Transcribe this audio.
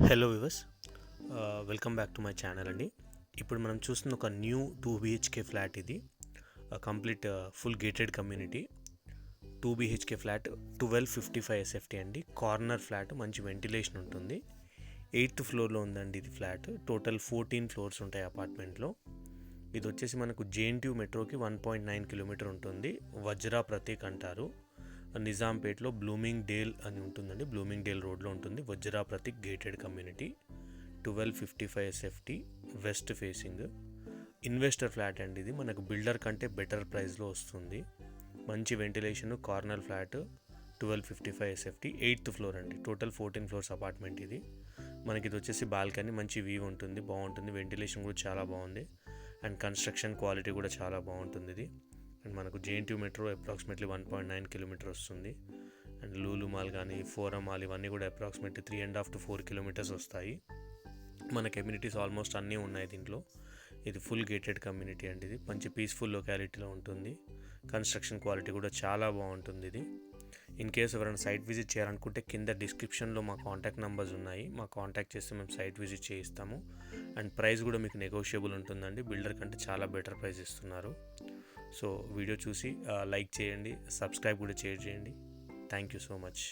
Hello viewers, welcome back to my channel అండి. ఇప్పుడు మనం చూస్తున్న ఒక న్యూ 2 BHK ఫ్లాట్. ఇది complete full gated community 2 BHK flat 1255 SFT అండి. కార్నర్ ఫ్లాట్, మంచి వెంటిలేషన్ ఉంటుంది. 8th ఫ్లోర్లో ఉందండి ఇది ఫ్లాట్. టోటల్ 14 ఫ్లోర్స్ ఉంటాయి అపార్ట్మెంట్లో. ఇది వచ్చేసి మనకు JNTU మెట్రోకి 1.9 కిలోమీటర్ ఉంటుంది. వజ్రా ప్రతీక్ అంటారు. నిజాంపేట్లో బ్లూమింగ్ డేల్ అని ఉంటుందండి. బ్లూమింగ్ డేల్ రోడ్లో ఉంటుంది. Vajra Prateek gated community 1255 SFT west facing investor flat అండి. ఇది మనకు బిల్డర్ కంటే బెటర్ ప్రైస్లో వస్తుంది. మంచి ventilation, corner flat 1255 SFT 8th floor అండి. టోటల్ 14 ఫ్లోర్స్ అపార్ట్మెంట్ ఇది. మనకి ఇది వచ్చేసి బాల్కనీ, మంచి వ్యూ ఉంటుంది, బాగుంటుంది. వెంటిలేషన్ కూడా చాలా బాగుంది అండ్ కన్స్ట్రక్షన్ క్వాలిటీ కూడా చాలా బాగుంటుంది ఇది. అండ్ మనకు JNTU మెట్రో అప్రాక్సిమేట్లీ 1.9 కిలోమీటర్ వస్తుంది. అండ్ లూలు మాల్ కానీ, ఫోరం మాల్ ఇవన్నీ కూడా అప్రాక్సిమేట్లీ 3.5 to 4 కిలోమీటర్స్ వస్తాయి. మన కమ్యూనిటీస్ ఆల్మోస్ట్ అన్నీ ఉన్నాయి దీంట్లో. ఇది ఫుల్ గేటెడ్ కమ్యూనిటీ అండి. ఇది మంచి పీస్ఫుల్ లొకాలిటీలో ఉంటుంది. కన్స్ట్రక్షన్ క్వాలిటీ కూడా చాలా బాగుంటుంది ఇది. ఇన్ కేస్ ఎవరైనా సైట్ విజిట్ చేయాలనుకుంటే కింద డిస్క్రిప్షన్లో మా కాంటాక్ట్ నెంబర్స్ ఉన్నాయి. మా కాంటాక్ట్ చేస్తే మేము సైట్ విజిట్ చేయిస్తాము. అండ్ ప్రైస్ కూడా మీకు నెగోషియబుల్ ఉంటుందండి. బిల్డర్ కంటే చాలా బెటర్ ప్రైస్ ఇస్తున్నారు. సో వీడియో చూసి లైక్ చేయండి, సబ్స్క్రైబ్ కూడా చేయండి. Thank you so much.